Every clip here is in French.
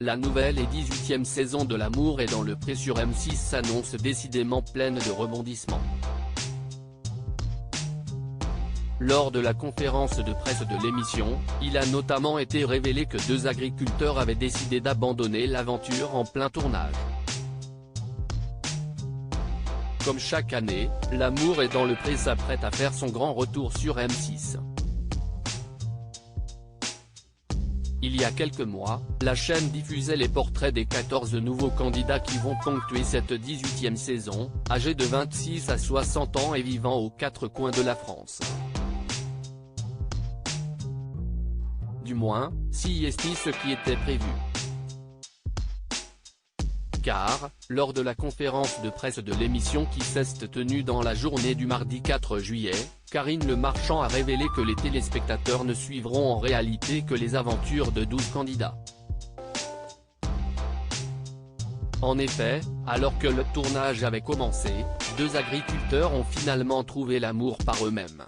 La nouvelle et 18e saison de L'amour est dans le pré sur M6 s'annonce décidément pleine de rebondissements. Lors de la conférence de presse de l'émission, il a notamment été révélé que 2 agriculteurs avaient décidé d'abandonner l'aventure en plein tournage. Comme chaque année, L'amour est dans le pré s'apprête à faire son grand retour sur M6. Il y a quelques mois, la chaîne diffusait les portraits des 14 nouveaux candidats qui vont ponctuer cette 18e saison, âgés de 26 à 60 ans et vivant aux 4 coins de la France. Du moins, si est ce qui était prévu. Car, lors de la conférence de presse de l'émission qui s'est tenue dans la journée du mardi 4 juillet, Karine Le Marchand a révélé que les téléspectateurs ne suivront en réalité que les aventures de 12 candidats. En effet, alors que le tournage avait commencé, 2 agriculteurs ont finalement trouvé l'amour par eux-mêmes.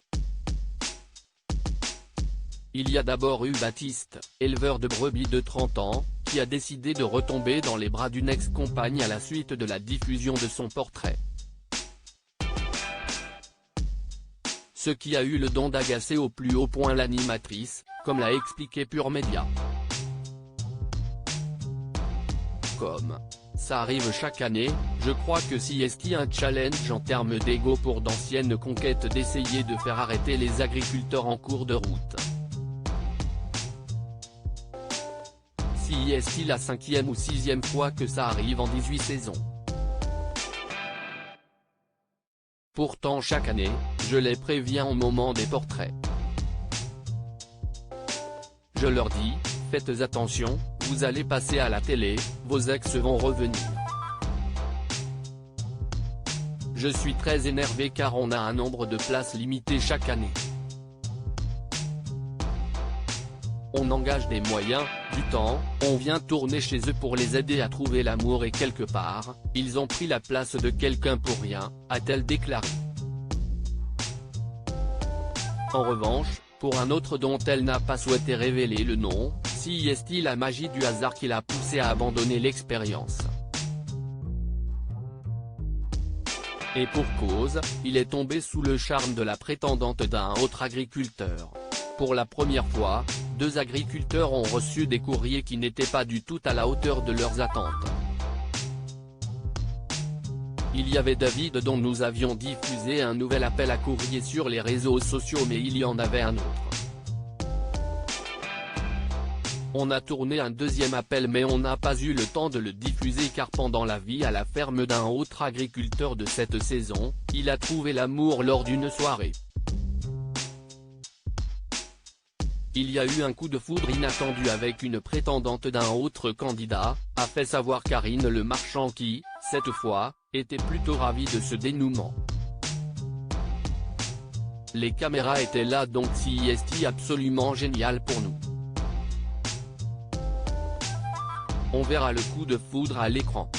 Il y a d'abord eu Baptiste, éleveur de brebis de 30 ans, qui a décidé de retomber dans les bras d'une ex-compagne à la suite de la diffusion de son portrait. Ce qui a eu le don d'agacer au plus haut point l'animatrice, comme l'a expliqué Pure Média. Comme ça arrive chaque année, je crois que si est un challenge en termes d'ego pour d'anciennes conquêtes d'essayer de faire arrêter les agriculteurs en cours de route. Si est la 5e ou 6e fois que ça arrive en 18 saisons. Pourtant chaque année, je les préviens au moment des portraits. Je leur dis, faites attention, vous allez passer à la télé, vos ex vont revenir. Je suis très énervé car on a un nombre de places limité chaque année. On engage des moyens, du temps, on vient tourner chez eux pour les aider à trouver l'amour et quelque part, ils ont pris la place de quelqu'un pour rien, a-t-elle déclaré. En revanche, pour un autre dont elle n'a pas souhaité révéler le nom, si est la magie du hasard qui l'a poussé à abandonner l'expérience. Et pour cause, il est tombé sous le charme de la prétendante d'un autre agriculteur. Pour la première fois, 2 agriculteurs ont reçu des courriers qui n'étaient pas du tout à la hauteur de leurs attentes. Il y avait David dont nous avions diffusé un nouvel appel à courrier sur les réseaux sociaux mais il y en avait un autre. On a tourné un 2e appel mais on n'a pas eu le temps de le diffuser car pendant la vie à la ferme d'un autre agriculteur de cette saison, il a trouvé l'amour lors d'une soirée. Il y a eu un coup de foudre inattendu avec une prétendante d'un autre candidat, a fait savoir Karine Le Marchand qui, cette fois, était plutôt ravie de ce dénouement. Les caméras étaient là donc c'est absolument génial pour nous. On verra le coup de foudre à l'écran.